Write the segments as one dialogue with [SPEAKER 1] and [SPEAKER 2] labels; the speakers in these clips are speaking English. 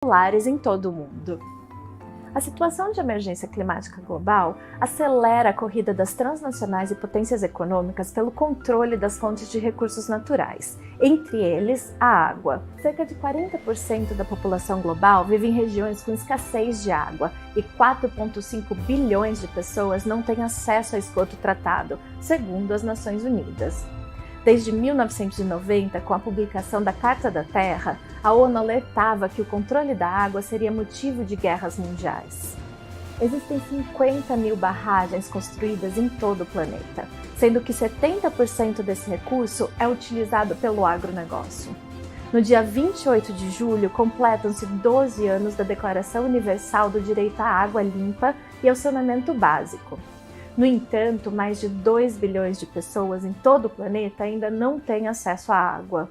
[SPEAKER 1] populares em todo o mundo. A situação de emergência climática global acelera a corrida das transnacionais e potências econômicas pelo controle das fontes de recursos naturais, entre eles a água. Cerca de 40% da população global vive em regiões com escassez de água e 4,5 bilhões de pessoas não têm acesso a esgoto tratado, segundo as Nações Unidas. Desde 1990, com a publicação da Carta da Terra, a ONU alertava que o controle da água seria motivo de guerras mundiais. Existem 50 mil barragens construídas em todo o planeta, sendo que 70% desse recurso é utilizado pelo agronegócio. No dia 28 de julho, completam-se 12 anos da Declaração Universal do Direito à Água Limpa e ao Saneamento Básico. No entanto, mais de 2 bilhões de pessoas em todo o planeta ainda não têm acesso à água.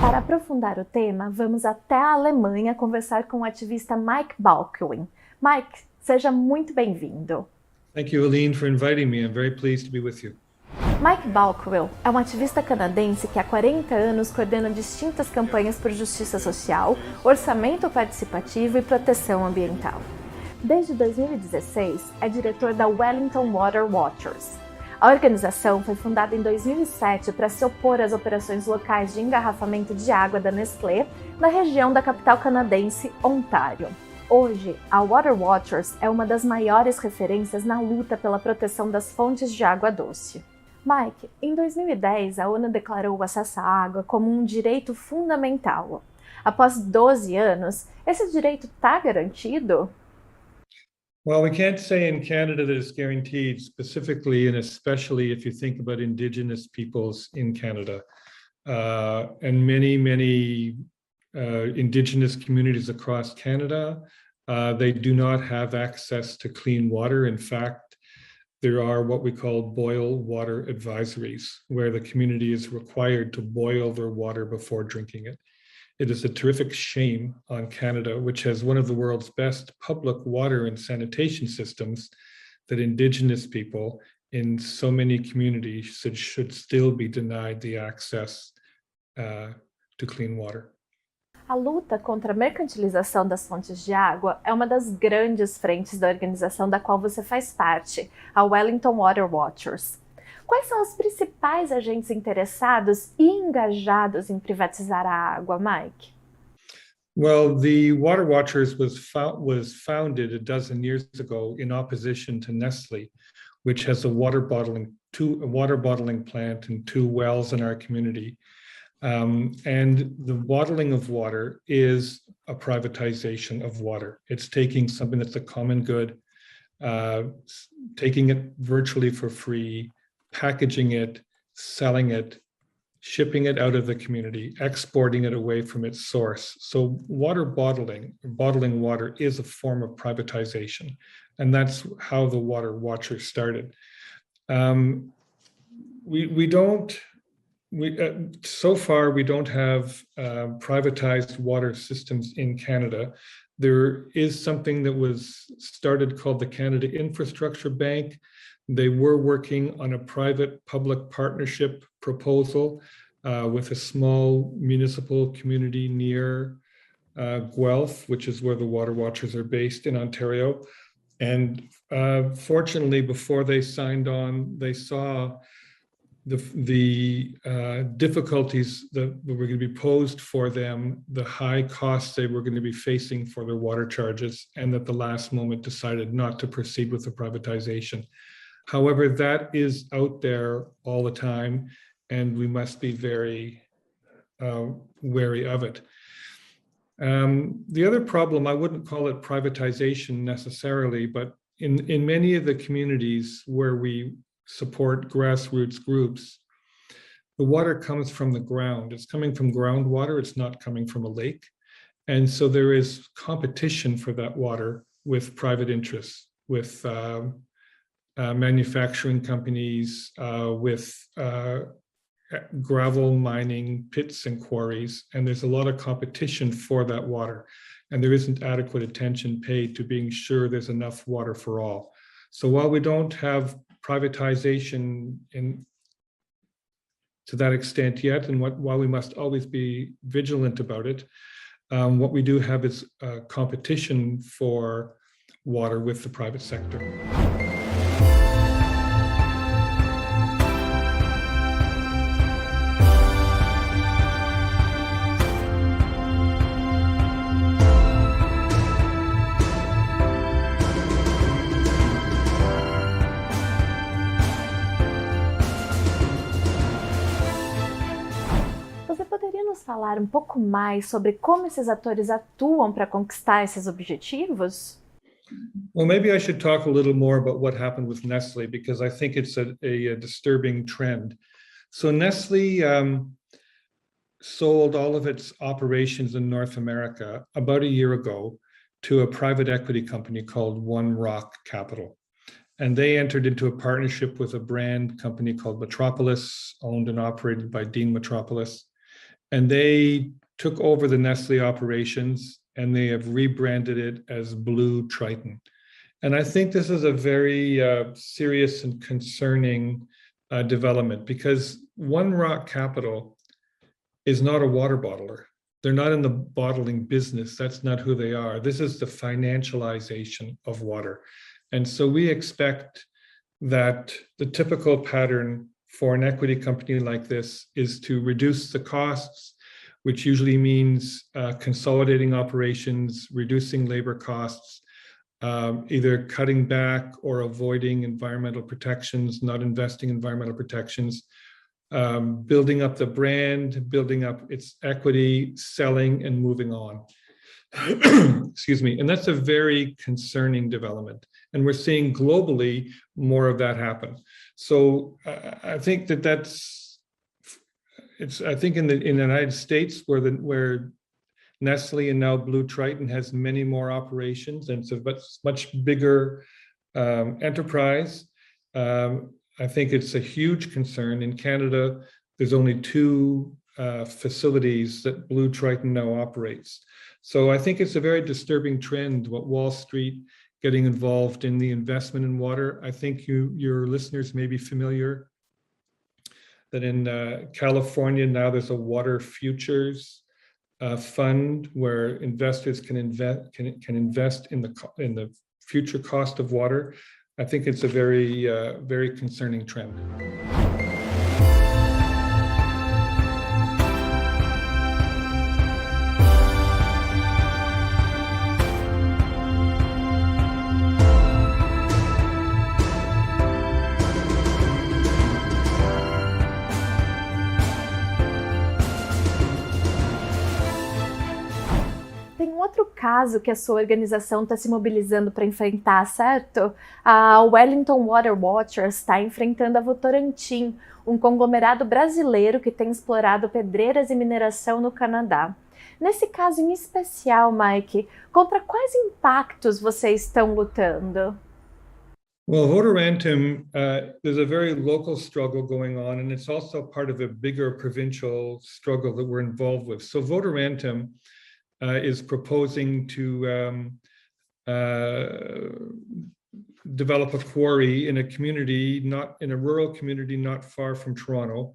[SPEAKER 1] Para aprofundar o tema, vamos até a Alemanha conversar com o ativista Mike Balkwill. Mike, seja muito bem-vindo.
[SPEAKER 2] Thank you, Aline, for inviting me. I'm very pleased to be with you.
[SPEAKER 1] Mike Balkwill é um ativista canadense que há 40 anos coordena distintas campanhas por justiça social, orçamento participativo e proteção ambiental. Desde 2016, é diretor da Wellington Water Watchers. A organização foi fundada em 2007 para se opor às operações locais de engarrafamento de água da Nestlé na região da capital canadense, Ontário. Hoje, a Water Watchers é uma das maiores referências na luta pela proteção das fontes de água doce. Mike, em 2010, a ONU declarou o acesso à água como um direito fundamental. Após 12 anos, esse direito está garantido?
[SPEAKER 2] Well, we can't say in Canada that it's guaranteed specifically, and especially if you think about Indigenous peoples in Canada. And many Indigenous communities across Canada, they do not have access to clean water. In fact, there are what we call boil water advisories, where the community is required to boil their water before drinking it. It is a terrific shame on Canada, which has one of the world's best public water and sanitation systems, that Indigenous people in so many communities should still be denied the access to clean water.
[SPEAKER 1] A luta contra a mercantilização das fontes de água é uma das grandes frentes da organização da qual você faz parte, a Wellington Water Watchers. Quais são os principais agentes interessados e engajados em privatizar a água, Mike?
[SPEAKER 2] Well, the Water Watchers was founded a dozen years ago in opposition to Nestle, which has a water bottling plant and 2 wells in our community. And the bottling of water is a privatization of water. It's taking something that's a common good, taking it virtually for free, packaging it, selling it, shipping it out of the community, exporting it away from its source. So water bottling water is a form of privatization. And that's how the Water Watchers started. So far, we don't have privatized water systems in Canada. There is something that was started called the Canada Infrastructure Bank. They were working on a private-public partnership proposal with a small municipal community near Guelph, which is where the Water Watchers are based in Ontario. And fortunately, before they signed on, they saw the difficulties that were going to be posed for them, the high costs they were going to be facing for their water charges, and at the last moment decided not to proceed with the privatization. However, that is out there all the time, and we must be very wary of it. The other problem, I wouldn't call it privatization necessarily, but in many of the communities where we support grassroots groups, the water comes from the ground. It's coming from groundwater. It's not coming from a lake. And so there is competition for that water with private interests, with manufacturing companies, with gravel mining pits and quarries. And there's a lot of competition for that water. And there isn't adequate attention paid to being sure there's enough water for all. So while we don't have privatization to that extent yet, and while we must always be vigilant about it, What we do have is competition for water with the private sector.
[SPEAKER 1] Você poderia nos falar um pouco mais sobre como esses atores atuam para conquistar esses objetivos?
[SPEAKER 2] Well, maybe I should talk a little more about what happened with Nestle, because I think it's a disturbing trend. So Nestle sold all of its operations in North America about a year ago to a private equity company called One Rock Capital. And they entered into a partnership with a brand company called Metropolis, owned and operated by Dean Metropolis. And they took over the Nestle operations and they have rebranded it as Blue Triton. And I think this is a very serious and concerning development, because One Rock Capital is not a water bottler. They're not in the bottling business. That's not who they are. This is the financialization of water. And so we expect that the typical pattern for an equity company like this is to reduce the costs, which usually means consolidating operations, reducing labor costs, either cutting back or avoiding environmental protections, not investing in environmental protections, building up the brand, building up its equity, selling, and moving on. Excuse me. And that's a very concerning development. And we're seeing globally more of that happen. So I think I think in the United States, where Nestle and now Blue Triton has many more operations, and it's a much bigger enterprise. I think it's a huge concern. In Canada, there's only 2 facilities that Blue Triton now operates. So I think it's a very disturbing trend, what Wall Street getting involved in the investment in water. I think your listeners may be familiar that in California now there's a water futures fund where investors can invest in the future cost of water. I think it's a very concerning trend.
[SPEAKER 1] Outro caso que a sua organização está se mobilizando para enfrentar, certo? A Wellington Water Watchers está enfrentando a Votorantim, um conglomerado brasileiro que tem explorado pedreiras e mineração no Canadá. Nesse caso em especial, Mike, contra quais impactos vocês estão lutando?
[SPEAKER 2] Well, Votorantim, there's a very local struggle going on, and it's also part of a bigger provincial struggle that we're involved with. So Votorantim is proposing to develop a quarry in a community, in a rural community not far from Toronto,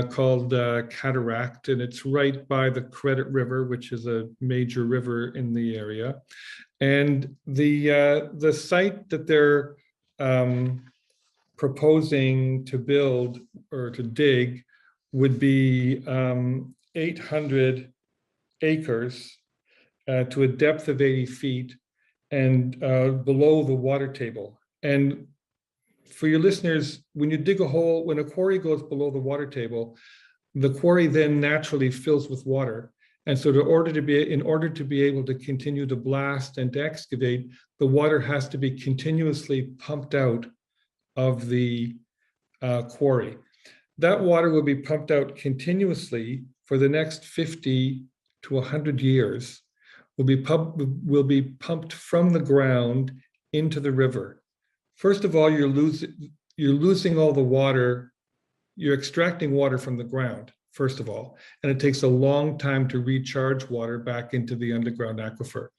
[SPEAKER 2] called Cataract, and it's right by the Credit River, which is a major river in the area. And the site that they're proposing to build or to dig would be 800 acres to a depth of 80 feet and below the water table. And for your listeners, when you dig a hole, when a quarry goes below the water table, the quarry then naturally fills with water. And so in order to be able to continue to blast and to excavate, the water has to be continuously pumped out of the quarry. That water will be pumped out continuously for the next 50 to 100 years, will be pumped from the ground into the river. First of all, you're losing all the water. You're extracting water from the ground, first of all, and it takes a long time to recharge water back into the underground aquifer.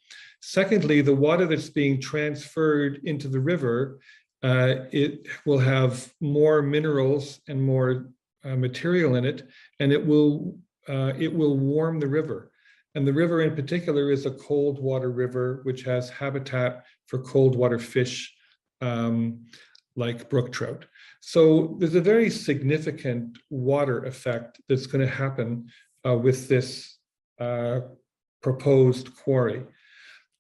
[SPEAKER 2] Secondly, the water that's being transferred into the river, it will have more minerals and more material in it, and it will warm the river. And the river in particular is a cold water river, which has habitat for cold water fish like brook trout. So there's a very significant water effect that's going to happen with this proposed quarry.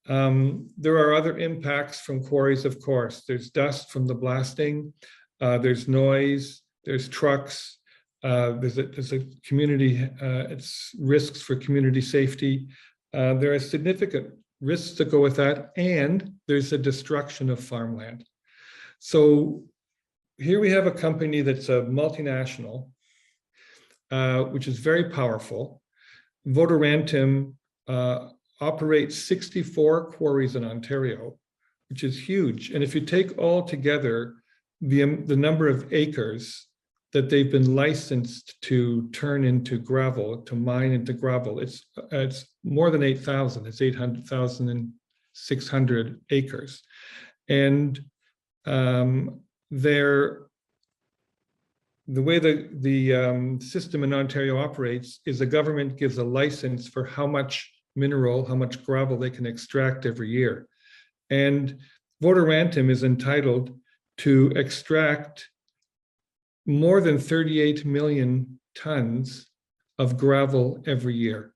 [SPEAKER 2] There are other impacts from quarries, of course. There's dust from the blasting, there's noise, there's trucks, there's a community, it's risks for community safety. There are significant risks that go with that, and there's a destruction of farmland. So here we have a company that's a multinational, which is very powerful. Votorantim operates 64 quarries in Ontario, which is huge. And if you take all together the number of acres that they've been licensed to turn into gravel, to mine into gravel, it's more than 8,000. It's 800,600 acres. And the way the system in Ontario operates is the government gives a license for how much mineral, how much gravel they can extract every year. And Votorantim is entitled to extract more than 38 million tons of gravel every year.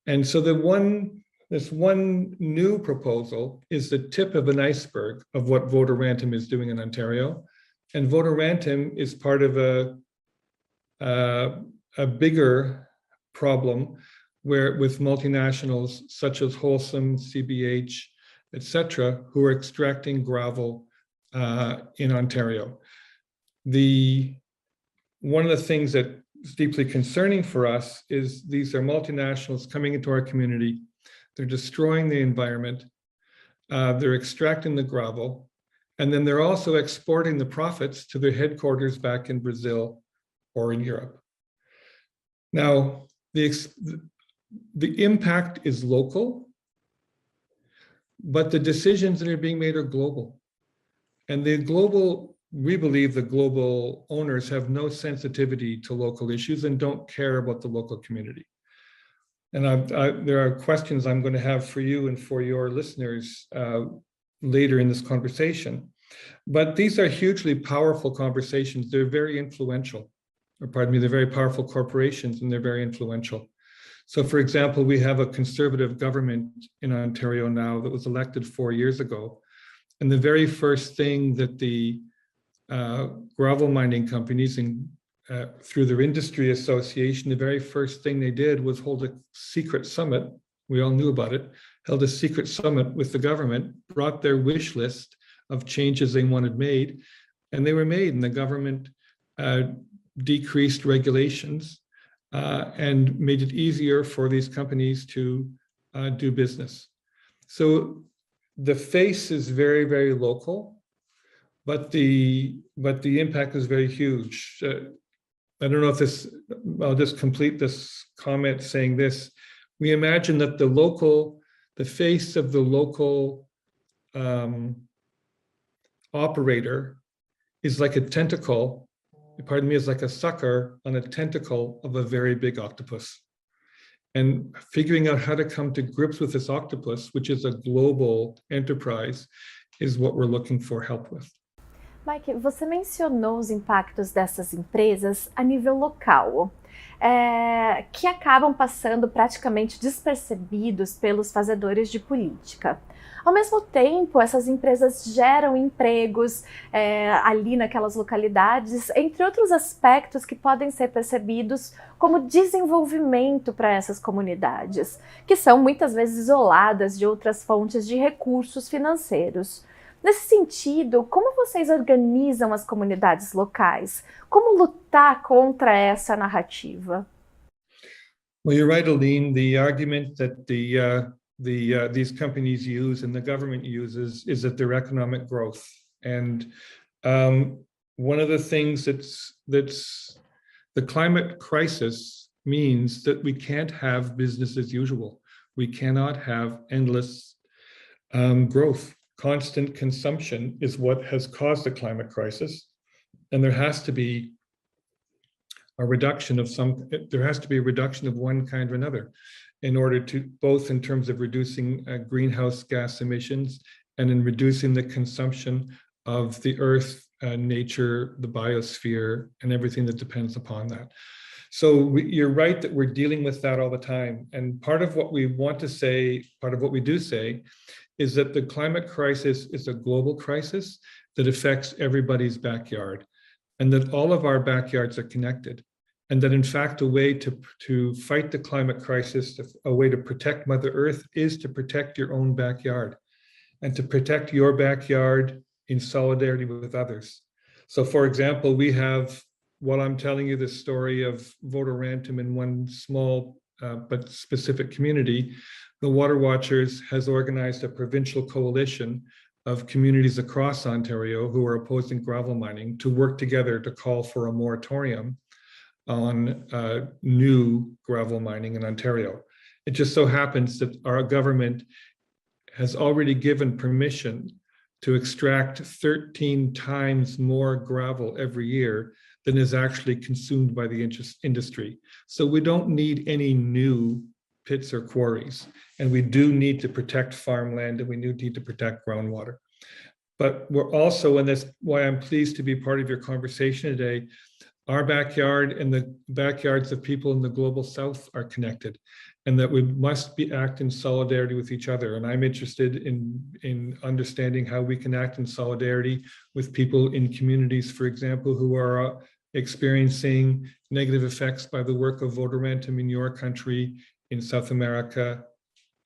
[SPEAKER 2] And so this one new proposal is the tip of an iceberg of what Votorantim is doing in Ontario. And Votorantim is part of a bigger problem where with multinationals such as Wholesome, CBH, etc., who are extracting gravel in Ontario. One of the things that is deeply concerning for us is these are multinationals coming into our community. They're destroying the environment. They're extracting the gravel. And then they're also exporting the profits to their headquarters back in Brazil or in Europe. Now, the impact is local, but the decisions that are being made are global. And we believe the global owners have no sensitivity to local issues and don't care about the local community. And there are questions I'm going to have for you and for your listeners later in this conversation. But these are hugely powerful conversations. They're very influential, they're very powerful corporations, and they're very influential. So for example, we have a conservative government in Ontario now that was elected 4 years ago. And the very first thing that the gravel mining companies through their industry association, the very first thing they did was hold a secret summit. We all knew about it, held a secret summit with the government, brought their wish list of changes they wanted made, and they were made, and the government decreased regulations and made it easier for these companies to do business. So the face is very, very local, but the impact is very huge. I don't know if I'll just complete this comment saying this. We imagine that the face of the local operator is like a tentacle, is like a sucker on a tentacle of a very big octopus. And figuring out how to come to grips with this octopus, which is a global enterprise, is what we're looking for help with.
[SPEAKER 1] Mike, você mencionou os impactos dessas empresas a nível local, que acabam passando praticamente despercebidos pelos fazedores de política. Ao mesmo tempo, essas empresas geram empregos ali naquelas localidades, entre outros aspectos que podem ser percebidos como desenvolvimento para essas comunidades, que são muitas vezes isoladas de outras fontes de recursos financeiros. Nesse sentido, como vocês organizam as comunidades locais? Como lutar contra essa narrativa?
[SPEAKER 2] Well, you're right, Aline. The argument that these companies use and the government uses is that they're economic growth. And one of the things that's the climate crisis means that we can't have business as usual. We cannot have endless growth. Constant consumption is what has caused the climate crisis, and there has to be a reduction of one kind or another. in order to, both in terms of reducing greenhouse gas emissions and in reducing the consumption of the earth, nature, the biosphere, and everything that depends upon that. So you're right that we're dealing with that all the time. And part of what we want to say, part of what we do say, is that the climate crisis is a global crisis that affects everybody's backyard, and that all of our backyards are connected. And that in fact, a way to fight the climate crisis, a way to protect Mother Earth, is to protect your own backyard, and to protect your backyard in solidarity with others. So for example, we have, while I'm telling you the story of Votorantim in one small but specific community, the Water Watchers has organized a provincial coalition of communities across Ontario who are opposing gravel mining to work together to call for a moratorium on new gravel mining in Ontario. It just so happens that our government has already given permission to extract 13 times more gravel every year than is actually consumed by the industry. So we don't need any new pits or quarries, and we do need to protect farmland, and we do need to protect groundwater. But we're also, and that's why I'm pleased to be part of your conversation today, our backyard and the backyards of people in the global south are connected, and that we must act in solidarity with each other. And I'm interested in understanding how we can act in solidarity with people in communities, for example, who are experiencing negative effects by the work of Votorantim in your country, in South America,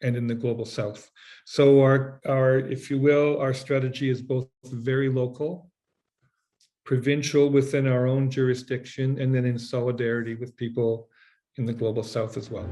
[SPEAKER 2] and in the global south. So our, if you will, our strategy is both very local, provincial within our own jurisdiction, and then in solidarity with people in the global south as well.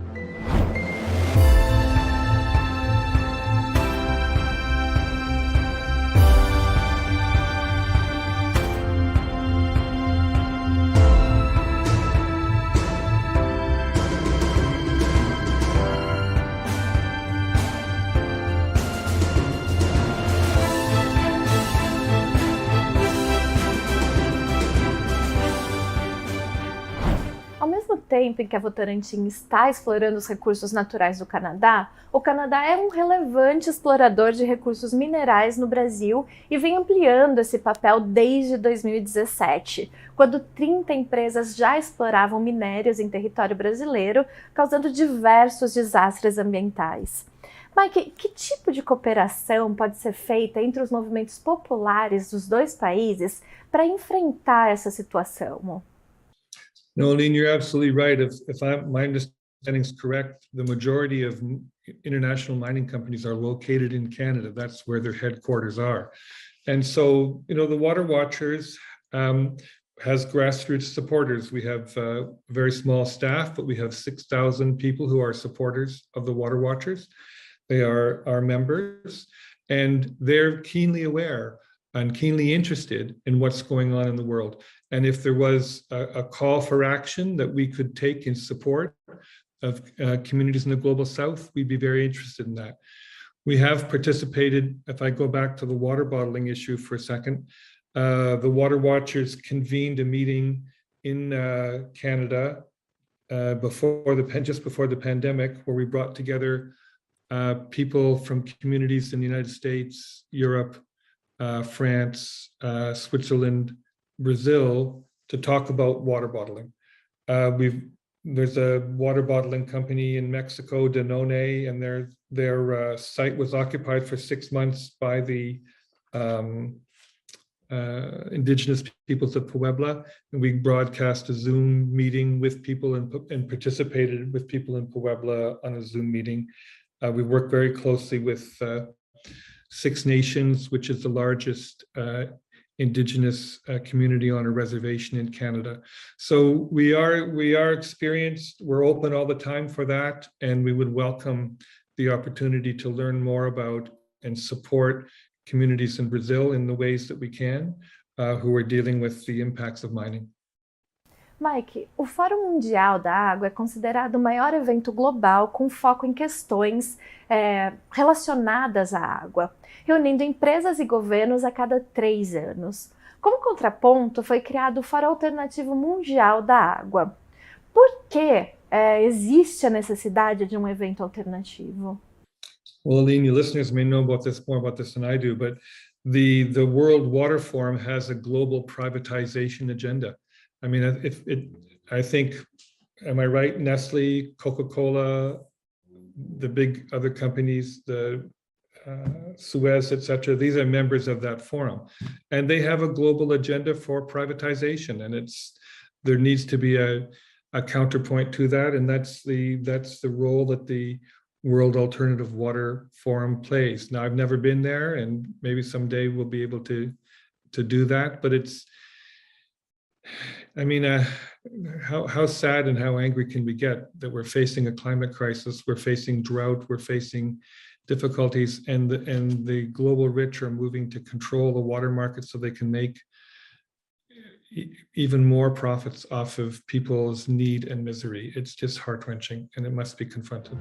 [SPEAKER 1] Tempo em que a Votorantim está explorando os recursos naturais do Canadá, o Canadá é um relevante explorador de recursos minerais no Brasil e vem ampliando esse papel desde 2017, quando 30 empresas já exploravam minérios em território brasileiro, causando diversos desastres ambientais. Mike, que tipo de cooperação pode ser feita entre os movimentos populares dos dois países para enfrentar essa situação?
[SPEAKER 2] No, Aline, you're absolutely right. If my understanding is correct, the majority of international mining companies are located in Canada. That's where their headquarters are. And so, you know, the Water Watchers has grassroots supporters. We have a very small staff, but we have 6,000 people who are supporters of the Water Watchers. They are our members, and they're keenly aware and keenly interested in what's going on in the world. And if there was a call for action that we could take in support of communities in the global south, we'd be very interested in that. We have participated, if I go back to the water bottling issue for a second, the Water Watchers convened a meeting in Canada just before the pandemic, where we brought together people from communities in the United States, Europe, France, Switzerland, Brazil, to talk about water bottling. There's a water bottling company in Mexico, Danone, and their site was occupied for 6 months by the indigenous peoples of Puebla, and we broadcast a Zoom meeting with people and participated with people in Puebla on a Zoom meeting. We work very closely with Six Nations, which is the largest Indigenous community on a reservation in Canada. So we are experienced, we're open all the time for that, and we would welcome the opportunity to learn more about and support communities in Brazil in the ways that we can, who are dealing with the impacts of mining.
[SPEAKER 1] Mike, o Fórum Mundial da Água é considerado o maior evento global com foco em questões relacionadas à água, reunindo empresas e governos a cada 3 anos. Como contraponto, foi criado o Fórum Alternativo Mundial da Água. Por que existe a necessidade de um evento alternativo?
[SPEAKER 2] Well, Aline, your listeners may know more about this than I do, but the World Water Forum has a global privatization agenda. I mean, I think, am I right? Nestle, Coca-Cola, the big other companies, the Suez, etc. These are members of that forum, and they have a global agenda for privatization. And there needs to be a counterpoint to that, and that's the role that the World Alternative Water Forum plays. Now, I've never been there, and maybe someday we'll be able to do that. But I mean, how sad and how angry can we get that we're facing a climate crisis, we're facing drought, we're facing difficulties, and the global rich are moving to control the water market so they can make even more profits off of people's need and misery. It's just heart-wrenching, and it must be confronted.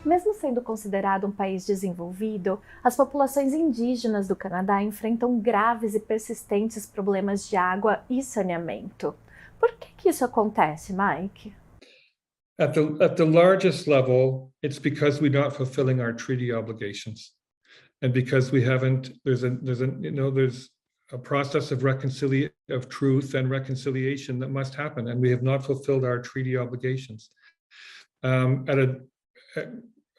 [SPEAKER 1] Mesmo sendo considerado um país desenvolvido, as populações indígenas do Canadá enfrentam graves e persistentes problemas de água e saneamento. Por que isso acontece, Mike?
[SPEAKER 2] At the largest level, it's because we're not fulfilling our treaty obligations, and because we haven't. There's a process of truth and reconciliation that must happen, and we have not fulfilled our treaty obligations. At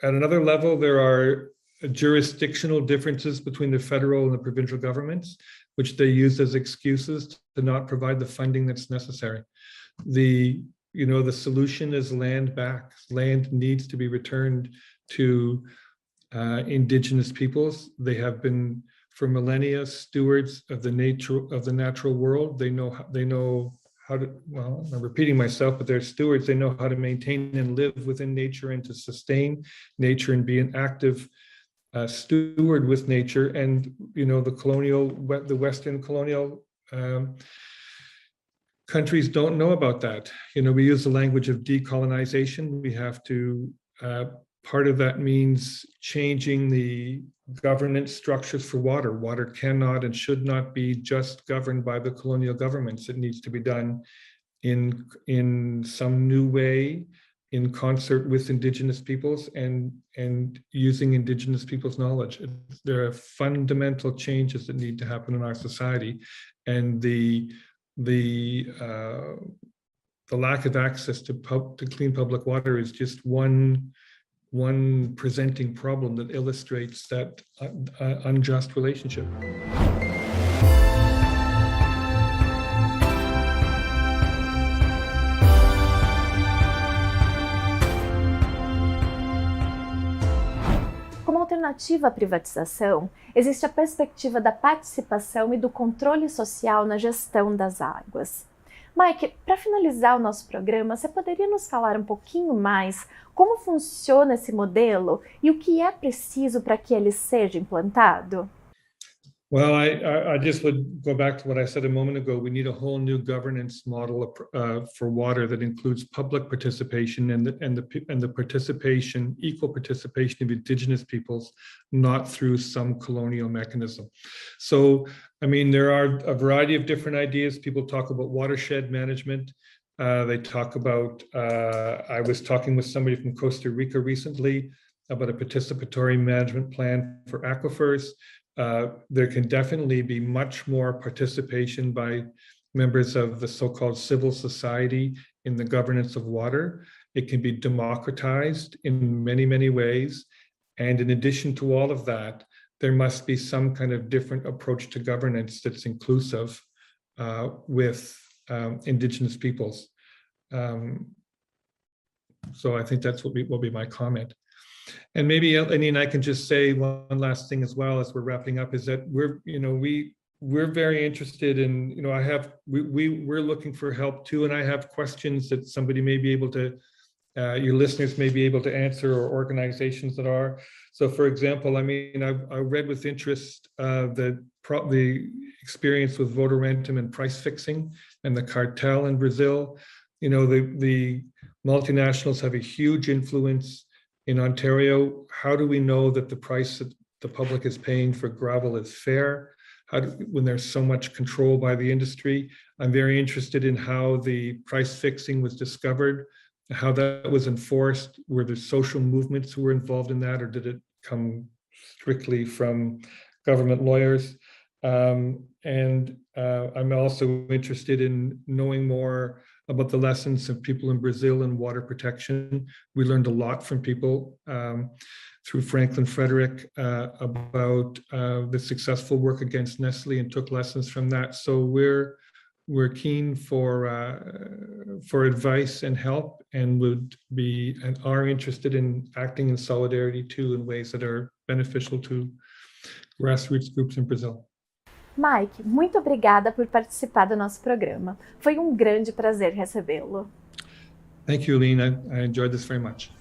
[SPEAKER 2] another level, there are jurisdictional differences between the federal and the provincial governments, which they use as excuses to not provide the funding that's necessary. The solution is land back. Land needs to be returned to indigenous peoples. They have been for millennia stewards of the natural world. They know how to, well, I'm repeating myself, but they're stewards. They know how to maintain and live within nature and to sustain nature and be an active steward with nature. And the Western colonial countries don't know about that. We use the language of decolonization. We have to, part of that means changing the governance structures for water. Water cannot and should not be just governed by the colonial governments. It needs to be done in some new way, in concert with indigenous peoples and using indigenous people's knowledge. There are fundamental changes that need to happen in our society, and the lack of access to clean public water is just one presenting problem that illustrates that unjust relationship.
[SPEAKER 1] Como alternativa à privatização, existe a perspectiva da participação e do controle social na gestão das águas. Mike, para finalizar o nosso programa, você poderia nos falar um pouquinho mais como funciona esse modelo e o que é preciso para que ele seja implantado?
[SPEAKER 2] Well, I just would go back to what I said a moment ago. We need a whole new governance model for water that includes public participation and the participation, equal participation of indigenous peoples, not through some colonial mechanism. So, I mean, there are a variety of different ideas. People talk about watershed management. They talk about, I was talking with somebody from Costa Rica recently about a participatory management plan for aquifers. There can definitely be much more participation by members of the so-called civil society in the governance of water. It can be democratized in many, many ways. And in addition to all of that, there must be some kind of different approach to governance that's inclusive with indigenous peoples. So I think that's what will be my comment. And maybe, and I can just say one last thing as well as we're wrapping up, is that we're very interested in, we're looking for help too, and I have questions that somebody may be able to, your listeners may be able to answer, or organizations that are. So, for example, I read with interest the experience with voter rentum and price fixing and the cartel in Brazil. The multinationals have a huge influence In Ontario, how do we know that the price that the public is paying for gravel is fair? When there's so much control by the industry? I'm very interested in how the price fixing was discovered, how that was enforced. Were there social movements who were involved in that, or did it come strictly from government lawyers? I'm also interested in knowing more about the lessons of people in Brazil in water protection. We learned a lot from people through Franklin Frederick about the successful work against Nestle, and took lessons from that. So we're keen for advice and help, and are interested in acting in solidarity too, in ways that are beneficial to grassroots groups in Brazil.
[SPEAKER 1] Mike, muito obrigada por participar do nosso programa. Foi um grande prazer recebê-lo.
[SPEAKER 2] Thank you, Lena. I enjoyed this very much.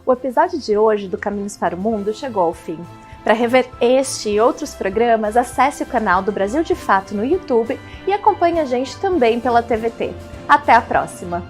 [SPEAKER 1] O episódio de hoje do Caminhos para o Mundo chegou ao fim. Para rever este e outros programas, acesse o canal do Brasil de Fato no YouTube e acompanhe a gente também pela TVT. Até a próxima!